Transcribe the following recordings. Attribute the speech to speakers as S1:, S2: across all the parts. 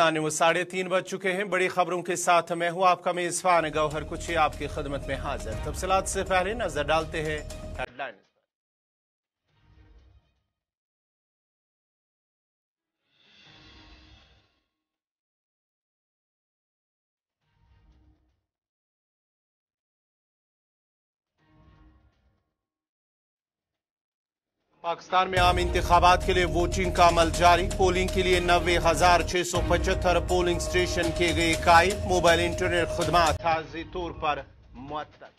S1: News 3:30 बज चुके हैं। बड़ी खबरों के साथ मैं हूं आपका मेजबान गौहर कुची आपकी खिदमत में हाजिर। तफसीलात से पहले नजर डालते हैं हेडलाइन। पाकिस्तान में आम इंतखाबात के लिए वोटिंग का अमल जारी। पोलिंग के लिए 90,675 पोलिंग स्टेशन किए गए कायम। मोबाइल इंटरनेट खदमात आर्जी तौर पर मुअत्तल।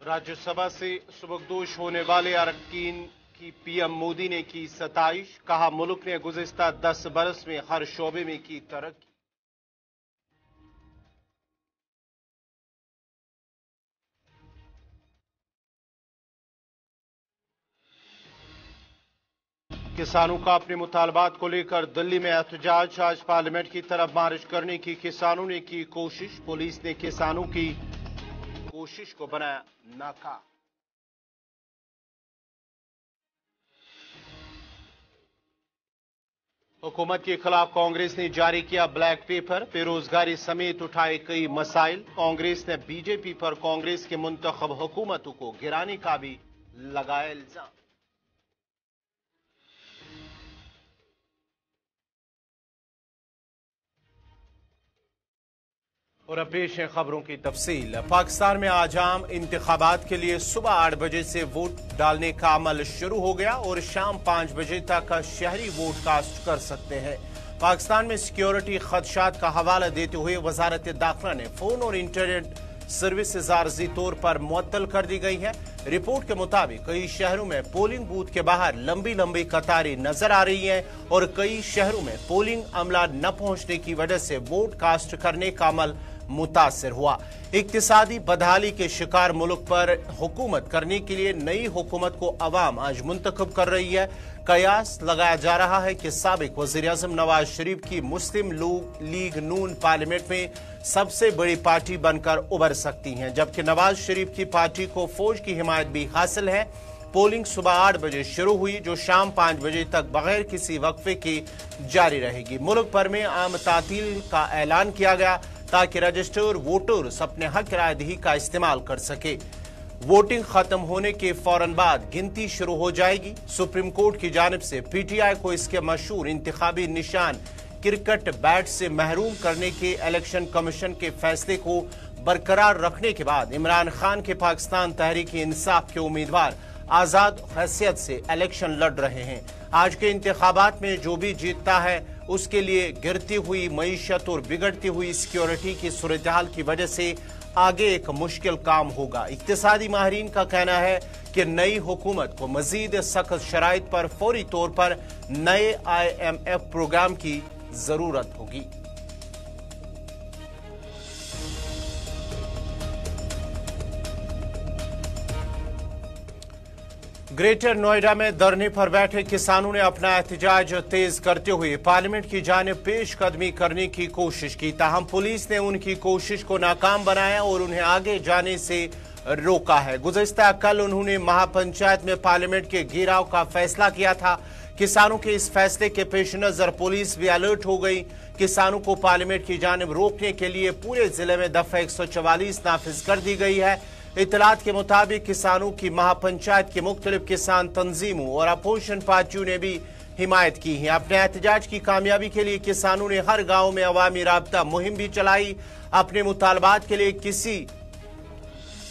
S1: राज्यसभा से सुबकदोश होने वाले अरकान की पीएम मोदी ने की सताइश। कहा मुल्क ने गुज़िश्ता 10 बरस में हर शोबे में की तरक्की। किसानों का अपने मुतालबात को लेकर दिल्ली में एहतजाज। आज पार्लियामेंट की तरफ मार्च करने की किसानों ने की कोशिश। पुलिस ने किसानों की कोशिश को बनाया नाकाम। हुकूमत के खिलाफ कांग्रेस ने जारी किया ब्लैक पेपर। बेरोजगारी समेत उठाए कई मसाइल। कांग्रेस ने बीजेपी पर कांग्रेस के मुंतखब हुकूमतों को गिराने का भी लगाया इल्जाम। और अब पेश है खबरों की तफसील। पाकिस्तान में आज आम इंतखाबात के लिए सुबह 8 बजे से वोट डालने का अमल शुरू हो गया और शाम 5 बजे तक शहरी वोट कास्ट कर सकते हैं। पाकिस्तान में सिक्योरिटी खदशात का हवाला देते हुए वजारत दाखिला ने फोन और इंटरनेट सर्विसेज आर्जी तौर पर मुअत्तल कर दी गई है। रिपोर्ट के मुताबिक कई शहरों में पोलिंग बूथ के बाहर लंबी लंबी कतारें नजर आ रही हैं और कई शहरों में पोलिंग अमला न पहुंचने की वजह से वोट कास्ट करने का अमल मुतासिर हुआ। इक्तिसादी बदहाली के शिकार मुल्क पर हुकूमत करने के लिए नई हुकूमत को अवाम आज मुंतखब कर रही है। कयास लगाया जा रहा है कि साबिक वज़ीर-ए-आज़म नवाज शरीफ की मुस्लिम लीग नून पार्लियामेंट में सबसे बड़ी पार्टी बनकर उभर सकती हैं, जबकि नवाज शरीफ की पार्टी को फौज की हिमायत भी हासिल है। पोलिंग सुबह 8 बजे शुरू हुई जो शाम 5 बजे तक बगैर किसी वक्फे के जारी रहेगी। मुल्क भर में आम तातील का ऐलान किया गया ताकि रजिस्टर्ड वोटर्स अपने हक रायदही का इस्तेमाल कर सके। वोटिंग खत्म होने के फौरन बाद गिनती शुरू हो जाएगी। सुप्रीम कोर्ट की जानिब से पीटीआई को इसके मशहूर इंतखाबी निशान क्रिकेट बैट से महरूम करने के इलेक्शन कमीशन के फैसले को बरकरार रखने के बाद इमरान खान के पाकिस्तान तहरीक इंसाफ के उम्मीदवार आजाद हैसियत से इलेक्शन लड़ रहे हैं। आज के इंतखाबात में जो भी जीतता है उसके लिए गिरती हुई मईशत और बिगड़ती हुई सिक्योरिटी की सूरत हाल की वजह से आगे एक मुश्किल काम होगा। इक्तिसादी माहिरीन का कहना है कि नई हुकूमत को मजीद सख्त शराइत पर फौरी तौर पर नए IMF प्रोग्राम की जरूरत होगी। ग्रेटर नोएडा में धरने पर बैठे किसानों ने अपना एहतजाज तेज करते हुए पार्लियामेंट की जानिब पेशकदमी करने की कोशिश की, ताहम पुलिस ने उनकी कोशिश को नाकाम बनाया और उन्हें आगे जाने से रोका है। गुज़िश्ता कल उन्होंने महापंचायत में पार्लियामेंट के घेराव का फैसला किया था। किसानों के इस फैसले के पेश नजर पुलिस भी अलर्ट हो गई। किसानों को पार्लियामेंट की जानिब रोकने के लिए पूरे जिले में दफा 144 नाफिज कर दी गई है। इतलात के मुताबिक किसानों की महापंचायत के मुख्तलिफ किसान तंजीमों और अपोजिशन पार्टियों ने भी हिमायत की है। अपने एहतजाज की कामयाबी के लिए किसानों ने हर गांव में अवामी राब्ता मुहिम भी चलाई। अपने मुतालबात के लिए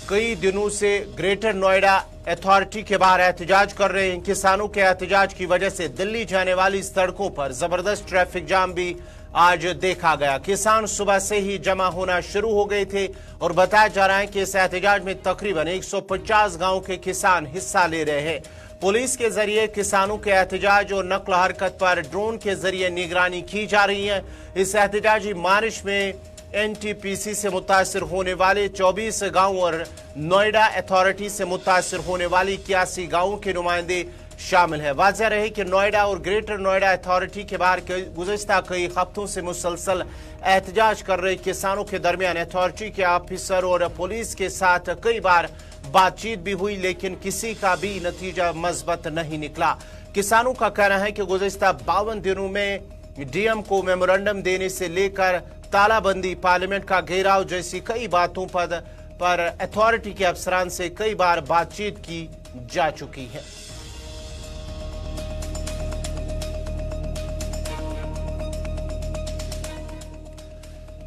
S1: कई दिनों से ग्रेटर नोएडा अथॉरिटी के बाहर एहतजाज कर रहे हैं। किसानों के एहतजाज की वजह से दिल्ली जाने वाली सड़कों पर जबरदस्त ट्रैफिक जाम भी आज देखा गया। किसान सुबह से ही जमा होना शुरू हो गए थे और बताया जा रहा है कि इस एहतजाज में तकरीबन 150 गांव के किसान हिस्सा ले रहे हैं। पुलिस के जरिए किसानों के एहतजाज और नक्ल हरकत पर ड्रोन के जरिए निगरानी की जा रही है। इस एहतजाजी मार्च में एनटीपीसी से मुतासिर होने वाले 24 गांव और नोएडा अथॉरिटी से मुतासिर होने वाली 81 गांवों के नुमाइंदे शामिल है। वाज़ेह रहे कि नोएडा और ग्रेटर नोएडा अथॉरिटी के बाहर गुज़िश्ता कई हफ्तों से मुसलसल एहतजाज कर रहे किसानों के दरमियान अथॉरिटी के ऑफिसर और पुलिस के साथ कई बार बातचीत भी हुई, लेकिन किसी का भी नतीजा मस्बत नहीं निकला। किसानों का कहना है कि गुज़िश्ता 52 दिनों में डीएम को मेमोरेंडम देने से लेकर तालाबंदी, पार्लियामेंट का घेराव जैसी कई बातों पर अथॉरिटी के अफसरान से कई बार बातचीत की जा चुकी है।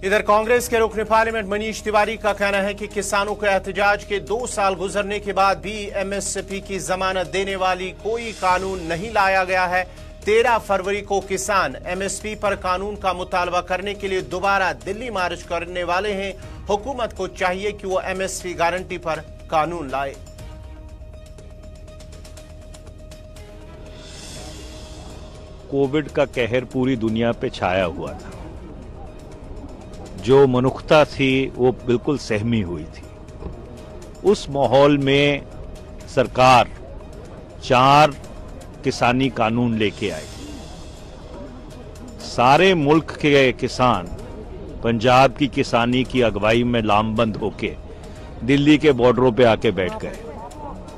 S1: इधर कांग्रेस के रुकन पार्लियामेंट मनीष तिवारी का कहना है कि किसानों के एहतजाज के 2 साल गुजरने के बाद भी एमएसपी की जमानत देने वाली कोई कानून नहीं लाया गया है। 13 फरवरी को किसान एमएसपी पर कानून का मुतालबा करने के लिए दोबारा दिल्ली मार्च करने वाले हैं। हुकूमत को चाहिए कि वो एमएसपी गारंटी पर कानून लाए।
S2: कोविड का कहर पूरी दुनिया पे छाया हुआ था। जो मनुष्यता थी वो बिल्कुल सहमी हुई थी। उस माहौल में सरकार 4 किसानी कानून लेके आई। सारे मुल्क के किसान पंजाब की किसानी की अगुवाई में लामबंद होके दिल्ली के बॉर्डरों पे आके बैठ गए।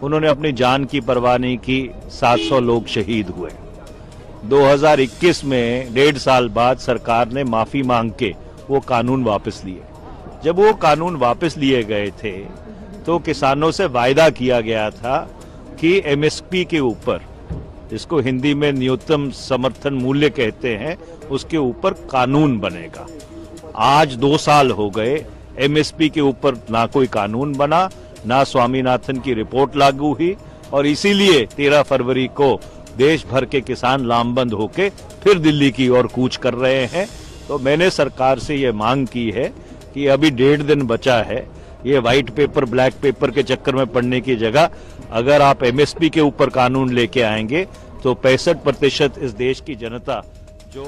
S2: उन्होंने अपनी जान की परवाह नहीं की। 700 लोग शहीद हुए। 2021 में 1.5 साल बाद सरकार ने माफी मांग के वो कानून वापस लिए। जब वो कानून वापस लिए गए थे तो किसानों से वायदा किया गया था कि एमएसपी के ऊपर, जिसको हिंदी में न्यूनतम समर्थन मूल्य कहते हैं, उसके ऊपर कानून बनेगा। आज 2 साल हो गए, एमएसपी के ऊपर ना कोई कानून बना, ना स्वामीनाथन की रिपोर्ट लागू हुई, और इसीलिए 13 फरवरी को देश भर के किसान लामबंद होके फिर दिल्ली की ओर कूच कर रहे हैं। तो मैंने सरकार से ये मांग की है कि अभी 1.5 दिन बचा है। ये व्हाइट पेपर ब्लैक पेपर के चक्कर में पड़ने की जगह अगर आप एमएसपी के ऊपर कानून लेके आएंगे तो 65% इस देश की जनता जो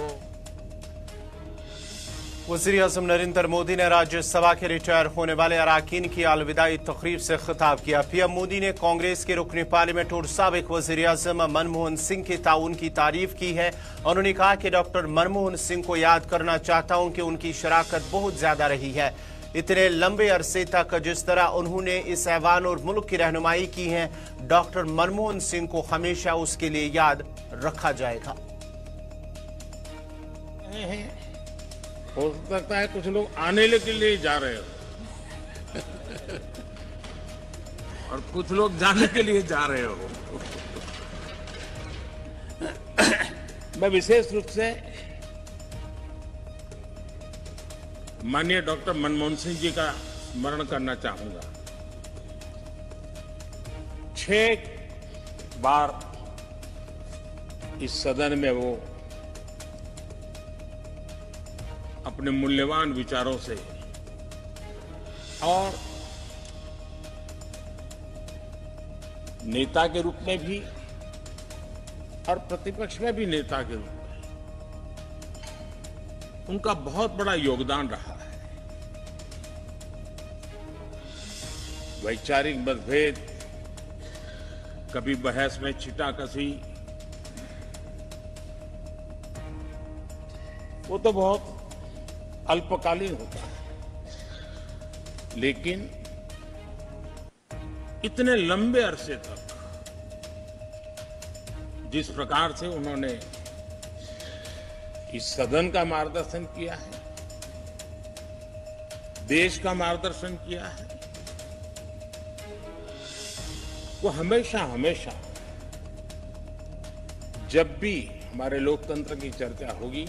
S1: वज़ीर-ए-आज़म नरेंद्र मोदी ने राज्यसभा के रिटायर होने वाले अरकान की अलविदाई तकरीब से खिताब किया। पीएम मोदी ने कांग्रेस के रुकन पार्लियामेंट और साबिक वज़ीर-ए-आज़म मनमोहन सिंह के ताउन की तारीफ की है। उन्होंने कहा कि डॉक्टर मनमोहन सिंह को याद करना चाहता हूं कि उनकी शराकत बहुत ज्यादा रही है। इतने लंबे अरसे तक जिस तरह उन्होंने इस ऐवान और मुल्क की रहनुमाई की है, डॉक्टर मनमोहन सिंह को हमेशा उसके लिए याद रखा जाएगा।
S3: हो सकता है कुछ लोग आने के लिए जा रहे हो और कुछ लोग जाने के लिए जा रहे हो। मैं विशेष रूप से माननीय डॉक्टर मनमोहन सिंह जी का स्मरण करना चाहूंगा। 6 बार इस सदन में वो अपने मूल्यवान विचारों से और नेता के रूप में भी और प्रतिपक्ष में भी नेता के रूप में उनका बहुत बड़ा योगदान रहा है। वैचारिक मतभेद, कभी बहस में छिटाकशी, वो तो बहुत अल्पकालीन होता है, लेकिन इतने लंबे अरसे तक जिस प्रकार से उन्होंने इस सदन का मार्गदर्शन किया है, देश का मार्गदर्शन किया है, वो हमेशा हमेशा जब भी हमारे लोकतंत्र की चर्चा होगी,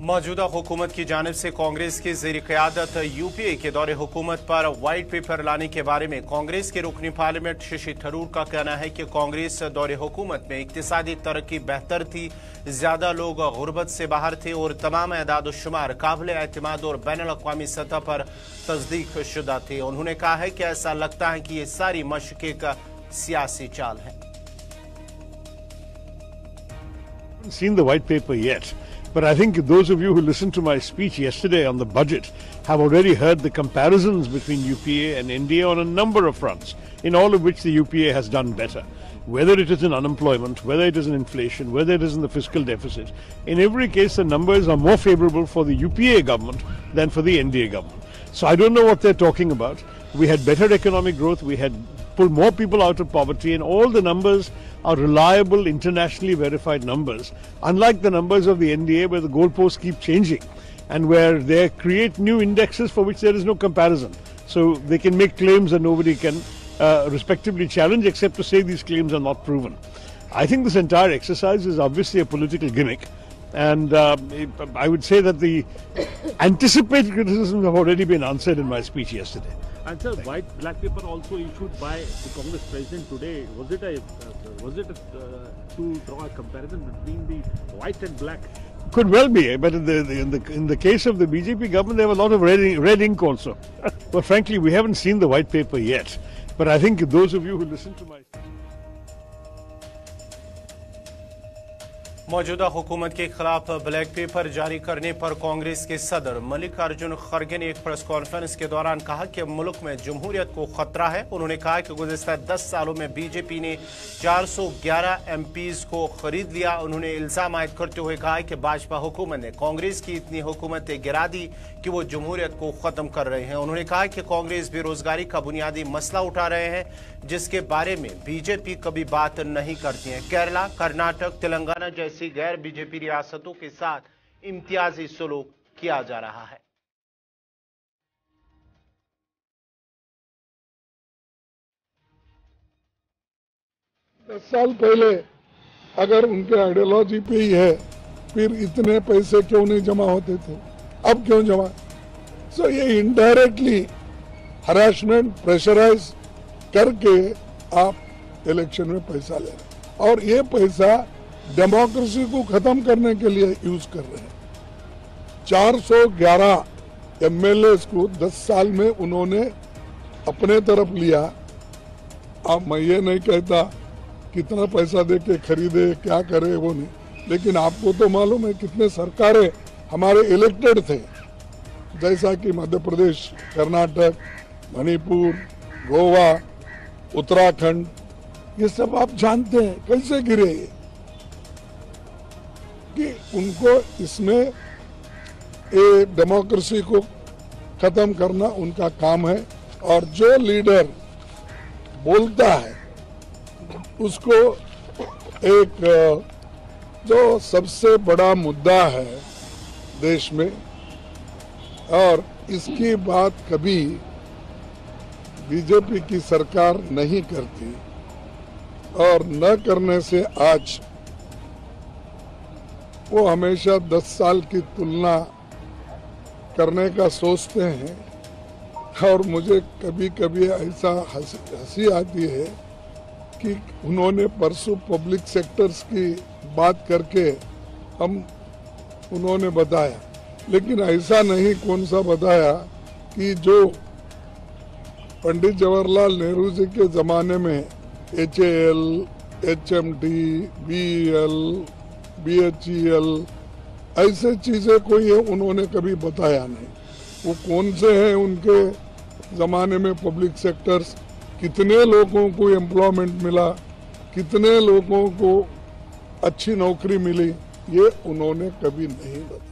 S1: मौजूदा हुकूमत की जानिब से कांग्रेस की ज़ेर क़यादत यूपीए के दौरे हुकूमत पर व्हाइट पेपर लाने के बारे में कांग्रेस के रुकनी पार्लियामेंट शशि थरूर का कहना है कि कांग्रेस दौरे हुकूमत में इक्तिसादी तरक्की बेहतर थी, ज्यादा लोग गुर्बत से बाहर थे और तमाम एदाद-ओ-शुमार काबिल एतमाद और बैनुल अक़वामी सतह पर तस्दीक शुदा थे। उन्होंने कहा है कि ऐसा लगता है कि ये सारी मशक़ का सियासी चाल है।
S4: Seen the white paper yet, but I think those of you who listened to my speech yesterday on the budget have already heard the comparisons between UPA and NDA on a number of fronts, in all of which the UPA has done better. Whether it is in unemployment, whether it is in inflation, whether it is in the fiscal deficit, in every case the numbers are more favorable for the UPA government than for the NDA government. So I don't know what they're talking about. We had better economic growth, we had pulled more people out of poverty, and all the numbers are reliable, internationally verified numbers, unlike the numbers of the NDA where the goalposts keep changing and where they create new indexes for which there is no comparison. So they can make claims that nobody can respectively challenge except to say these claims are not proven. I think this entire exercise is obviously a political gimmick, and I would say that the anticipated criticisms have already been answered in my speech yesterday.
S5: And sir, black paper also issued by the Congress president today. Was it to draw a comparison between the white and black?
S4: Could well be, but in the case of the BJP government, there were a lot of red ink also. But frankly, we haven't seen the white paper yet. But I think those of you who listen to my...
S1: मौजूदा हुकूमत के खिलाफ black pepper जारी करने पर कांग्रेस के सदर मल्लिकार्जुन खड़गे ने एक प्रेस कॉन्फ्रेंस के दौरान कहा कि मुल्क में जमहूरियत को खतरा है। उन्होंने कहा कि गुज़िश्ता 10 सालों में बीजेपी ने 411 एमपीज को खरीद लिया। उन्होंने इल्जाम आयद करते हुए कहा कि भाजपा हुकूमत ने कांग्रेस की इतनी हुकूमतें गिरा दी कि वो जमहूरियत को खत्म कर रहे हैं। उन्होंने कहा कि कांग्रेस बेरोजगारी का बुनियादी मसला उठा रहे हैं, जिसके बारे में बीजेपी कभी बात नहीं करती है। केरला, कर्नाटक, तेलंगाना जैसी गैर बीजेपी रियासतों के साथ इम्तियाजी सलूक किया जा रहा है।
S6: 10 साल पहले अगर उनके आइडियोलॉजी पे ही है, फिर इतने पैसे क्यों नहीं जमा होते थे, अब क्यों जमा? सो ये इनडायरेक्टली हरासमेंट, प्रेशराइज करके आप इलेक्शन में पैसा ले रहे हैं, और ये पैसा डेमोक्रेसी को खत्म करने के लिए यूज कर रहे हैं। 411 एमएलए को 10 साल में उन्होंने अपने तरफ लिया। अब मैं ये नहीं कहता कितना पैसा दे के खरीदे, क्या करे, वो नहीं, लेकिन आपको तो मालूम है कितने सरकारें हमारे इलेक्टेड थे, जैसा कि मध्य प्रदेश, कर्नाटक, मणिपुर, गोवा, उत्तराखंड, ये सब आप जानते हैं कैसे गिरे ये, कि उनको इसमें ये डेमोक्रेसी को खत्म करना उनका काम है। और जो लीडर बोलता है उसको एक जो सबसे बड़ा मुद्दा है देश में, और इसकी बात कभी बीजेपी की सरकार नहीं करती, और न करने से आज वो हमेशा 10 साल की तुलना करने का सोचते हैं। और मुझे कभी कभी ऐसा हंसी आती है कि उन्होंने परसों पब्लिक सेक्टर्स की बात करके उन्होंने बताया, लेकिन ऐसा नहीं कौन सा बताया कि जो पंडित जवाहरलाल नेहरू जी के ज़माने में HAL, HMT, BEL, BHEL ऐसे चीज़ें कोई है उन्होंने कभी बताया नहीं। वो कौन से हैं उनके ज़माने में पब्लिक सेक्टर्स, कितने लोगों को एम्प्लॉयमेंट मिला, कितने लोगों को अच्छी नौकरी मिली, ये उन्होंने कभी नहीं बताया।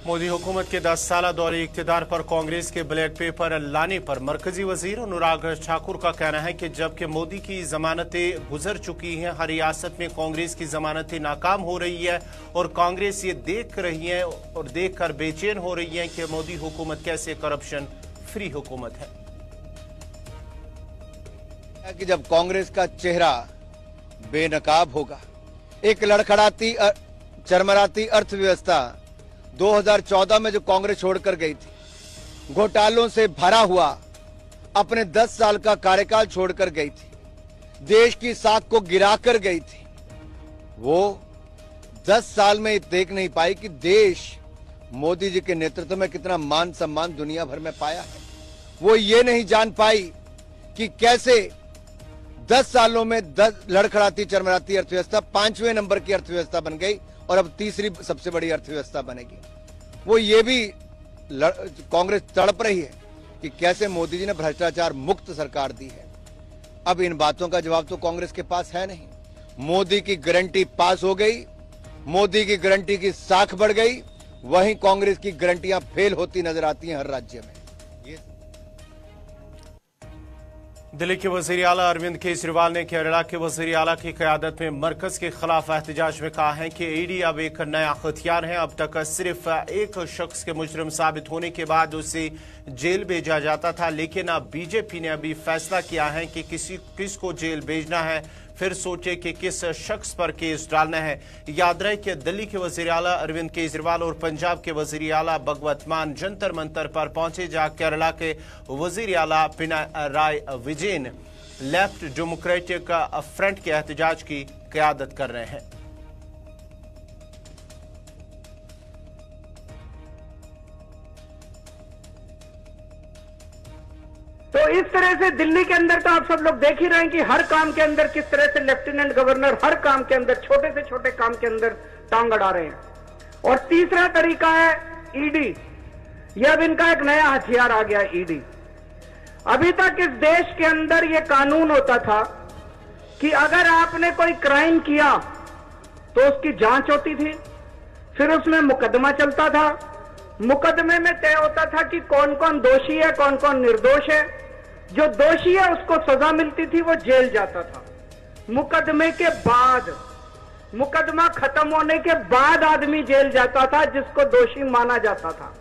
S1: मोदी हुकूमत के 10 साल दौरे इख्तिदार पर कांग्रेस के ब्लैक पेपर लाने पर मरकजी वजीर अनुराग ठाकुर का कहना है कि जबकि मोदी की जमानतें गुजर चुकी हैं, हर रियासत में कांग्रेस की जमानतें नाकाम हो रही है और कांग्रेस ये देख रही है और देखकर बेचैन हो रही है कि मोदी हुकूमत कैसे करप्शन फ्री हुकूमत है।
S7: कि जब कांग्रेस का चेहरा बेनकाब होगा, एक लड़खड़ाती चरमराती अर्थव्यवस्था 2014 में जो कांग्रेस छोड़कर गई थी, घोटालों से भरा हुआ अपने 10 साल का कार्यकाल छोड़कर गई थी, देश की साख को गिराकर गई थी, वो 10 साल में देख नहीं पाई कि देश मोदी जी के नेतृत्व में कितना मान सम्मान दुनिया भर में पाया है। वो ये नहीं जान पाई कि कैसे 10 सालों में 10 लड़खड़ाती चरमराती अर्थव्यवस्था 5वें नंबर की अर्थव्यवस्था बन गई और अब तीसरी सबसे बड़ी अर्थव्यवस्था बनेगी। वो ये भी कांग्रेस तड़प रही है कि कैसे मोदी जी ने भ्रष्टाचार मुक्त सरकार दी है। अब इन बातों का जवाब तो कांग्रेस के पास है नहीं। मोदी की गारंटी पास हो गई, मोदी की गारंटी की साख बढ़ गई, वहीं कांग्रेस की गारंटियां फेल होती नजर आती हैं हर राज्य में।
S1: दिल्ली के वजीर आला अरविंद केजरीवाल ने केरला के वजीर आला की क़यादत में मरकज के खिलाफ एहतजाज में कहा है कि ईडी अब एक नया हथियार है। अब तक सिर्फ एक शख्स के मुजरिम साबित होने के बाद उसे जेल भेजा जाता था, लेकिन अब बीजेपी ने अभी फैसला किया है कि किसको जेल भेजना है, फिर सोचे कि किस शख्स पर केस डालना है। याद रहे कि दिल्ली के वजीर आला अरविंद केजरीवाल और पंजाब के वजीर आला भगवत मान जंतर मंतर पर पहुंचे, जहां केरला के वजीर आला Pinarayi Vijayan left democratic front के एहतजाज की क़यादत कर रहे हैं।
S8: तो इस तरह से दिल्ली के अंदर तो आप सब लोग देख ही रहे हैं कि हर काम के अंदर किस तरह से लेफ्टिनेंट गवर्नर हर काम के अंदर, छोटे से छोटे काम के अंदर टांग अड़ा रहे हैं। और तीसरा तरीका है ईडी। यह अब इनका एक नया हथियार आ गया, ईडी। अभी तक इस देश के अंदर यह कानून होता था कि अगर आपने कोई क्राइम किया तो उसकी जांच होती थी, फिर उसमें मुकदमा चलता था। मुकदमे में तय होता था कि कौन कौन दोषी है, कौन कौन निर्दोष है। जो दोषी है उसको सजा मिलती थी, वो जेल जाता था। मुकदमे के बाद, मुकदमा खत्म होने के बाद आदमी जेल जाता था जिसको दोषी माना जाता था।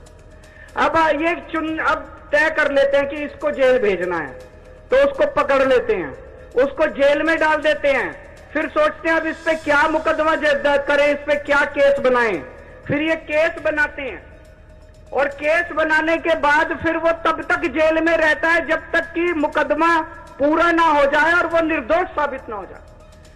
S8: अब अब तय कर लेते हैं कि इसको जेल भेजना है, तो उसको पकड़ लेते हैं, उसको जेल में डाल देते हैं। फिर सोचते हैं अब इस पे क्या मुकदमा करें, इस पे क्या केस बनाएं। फिर ये केस बनाते हैं और केस बनाने के बाद फिर वो तब तक जेल में रहता है जब तक कि मुकदमा पूरा ना हो जाए और वो निर्दोष साबित ना हो जाए।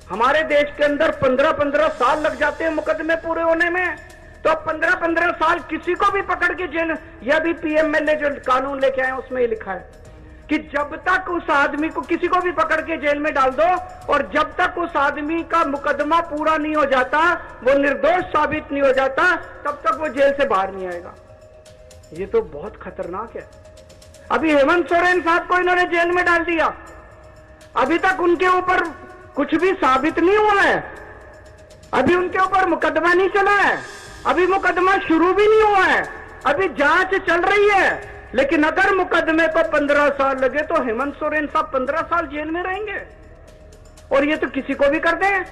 S8: हमारे देश के अंदर 15-15 साल लग जाते हैं मुकदमे पूरे होने में। तो अब 15-15 साल किसी को भी पकड़ के जेल, यह भी पीएमएलए जो कानून लेके आए उसमें ही लिखा है कि जब तक उस आदमी को, किसी को भी पकड़ के जेल में डाल दो और जब तक उस आदमी का मुकदमा पूरा नहीं हो जाता, वो निर्दोष साबित नहीं हो जाता, तब तक वो जेल से बाहर नहीं आएगा। ये तो बहुत खतरनाक है। अभी हेमंत सोरेन साहब को इन्होंने जेल में डाल दिया, अभी तक उनके ऊपर कुछ भी साबित नहीं हुआ है, अभी उनके ऊपर मुकदमा नहीं चला है, अभी मुकदमा शुरू भी नहीं हुआ है, अभी जांच चल रही है। लेकिन अगर मुकदमे को 15 साल लगे तो हेमंत सोरेन साहब 15 साल जेल में रहेंगे। और ये तो किसी को भी कर दें,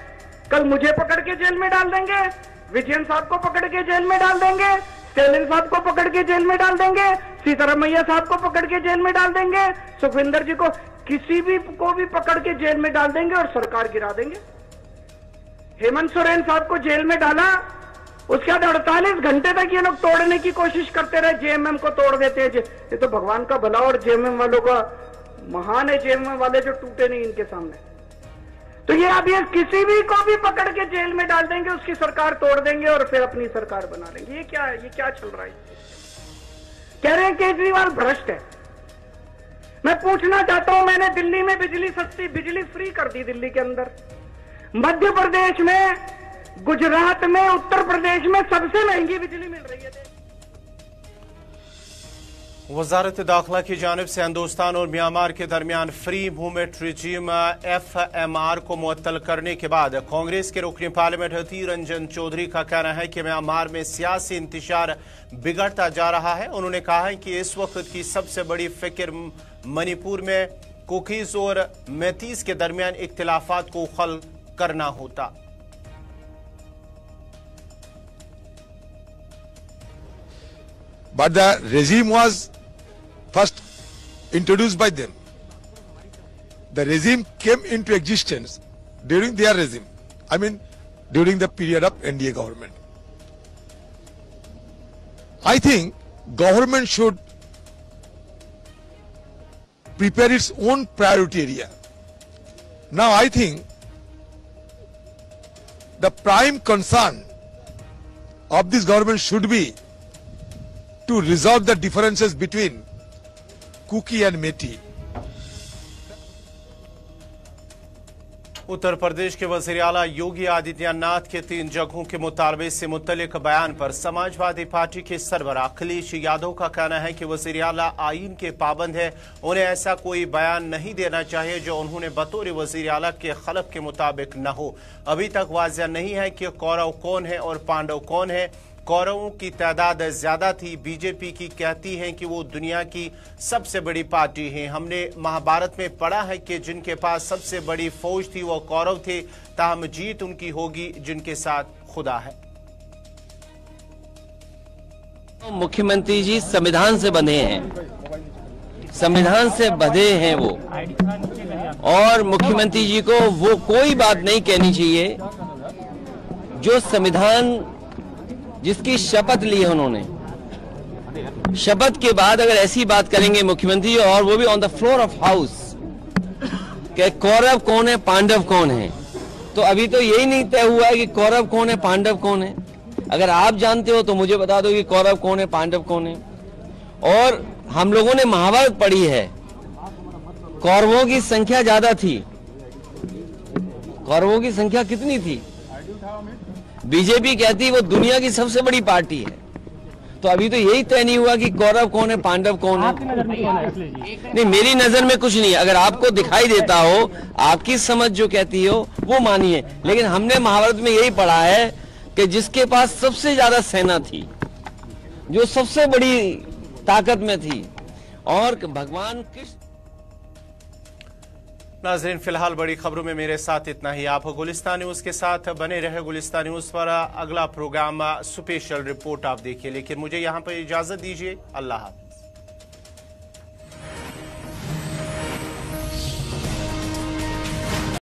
S8: कल मुझे पकड़ के जेल में डाल देंगे, विजयन साहब को पकड़ के जेल में डाल देंगे, स्टेलिन साहब को पकड़ के जेल में डाल देंगे, सीतारमैया साहब को पकड़ के जेल में डाल देंगे, सुखविंदर जी को, किसी भी को भी पकड़ के जेल में डाल देंगे और सरकार गिरा देंगे। हेमंत सोरेन साहब को जेल में डाला, उसके बाद 48 घंटे तक ये लोग तोड़ने की कोशिश करते रहे, जेएमएम को तोड़ देते हैं। ये तो भगवान का भला और जेएमएम वालों का महान है, जेएमएम वाले जो टूटे नहीं इनके सामने। तो ये अब ये किसी भी को भी पकड़ के जेल में डाल देंगे, उसकी सरकार तोड़ देंगे और फिर अपनी सरकार बना लेंगे। ये क्या है, ये क्या चल रहा है? कह रहे हैं केजरीवाल भ्रष्ट है। मैं पूछना चाहता हूं, मैंने दिल्ली में बिजली सस्ती, बिजली फ्री कर दी दिल्ली के अंदर, मध्य प्रदेश में, गुजरात में, उत्तर प्रदेश में सबसे महंगी बिजली मिल रही है।
S1: वजारत दाखिला की जानिब से हिंदुस्तान और म्यांमार के दरमियान फ्री मूवमेंट रिजीम FMR को मुअत्तल करने के बाद कांग्रेस के रुकन पार्लियामेंट अधीर रंजन चौधरी का कहना है कि म्यांमार में सियासी इंतशार बिगड़ता जा रहा है। उन्होंने कहा है कि इस वक्त की सबसे बड़ी फिक्र मणिपुर में कुकीज और मैतीस के दरमियान इख्तिलाफात को हल करना होता।
S9: But the regime was first introduced by them. The regime came into existence during their regime. I mean, during the period of NDA government. I think government should prepare its own priority area. Now I think the prime concern of this government should be to resolve the differences between Kuki and Meti.
S1: Uttar Pradesh के वज़ीर आला योगी आदित्यनाथ के 3 जगहों के मुतालबे से मुतल्लिक बयान पर Samajwadi party के सरबराह अखिलेश यादव का कहना है कि वज़ीर आला आईन के पाबंद है, उन्हें ऐसा कोई बयान नहीं देना चाहिए जो उन्होंने बतौर वज़ीर आला के खलब के मुताबिक न हो। अभी तक वाज़ेह नहीं है कि कौरव कौन है और पांडव कौन है। कौरवों की तादाद ज्यादा थी। बीजेपी की कहती है कि वो दुनिया की सबसे बड़ी पार्टी है। हमने महाभारत में पढ़ा है कि जिनके पास सबसे बड़ी फौज थी वो कौरव थे, ताहम जीत उनकी होगी जिनके साथ खुदा है।
S10: मुख्यमंत्री जी संविधान से बंधे हैं, संविधान से बंधे हैं वो, और मुख्यमंत्री जी को वो कोई बात नहीं कहनी चाहिए जो संविधान जिसकी शपथ ली है उन्होंने, शपथ के बाद अगर ऐसी बात करेंगे मुख्यमंत्री और वो भी on the floor of house कि कौरव कौन है पांडव कौन है, तो अभी तो यही नहीं तय हुआ है कि कौरव कौन है पांडव कौन है। अगर आप जानते हो तो मुझे बता दो कि कौरव कौन है पांडव कौन है। और हम लोगों ने महाभारत पढ़ी है, कौरवों की संख्या ज्यादा थी। कौरवों की संख्या कितनी थी? बीजेपी कहती है वो दुनिया की सबसे बड़ी पार्टी है, तो अभी तो यही तय नहीं हुआ कि कौरव कौन है पांडव कौन है। नहीं, मेरी नजर में कुछ नहीं है। अगर आपको दिखाई देता हो, आपकी समझ जो कहती हो वो मानिए, लेकिन हमने महाभारत में यही पढ़ा है कि जिसके पास सबसे ज्यादा सेना थी, जो सबसे बड़ी ताकत में थी, और भगवान कृष्ण।
S1: नाज़रीन, फिलहाल बड़ी खबरों में मेरे साथ इतना ही। आप गुलिस्तान न्यूज के साथ बने रहे। गुलिस्तान न्यूज पर अगला प्रोग्राम स्पेशल रिपोर्ट आप देखिए, लेकिन मुझे यहाँ पर इजाजत दीजिए। अल्लाह हाफ़िज़।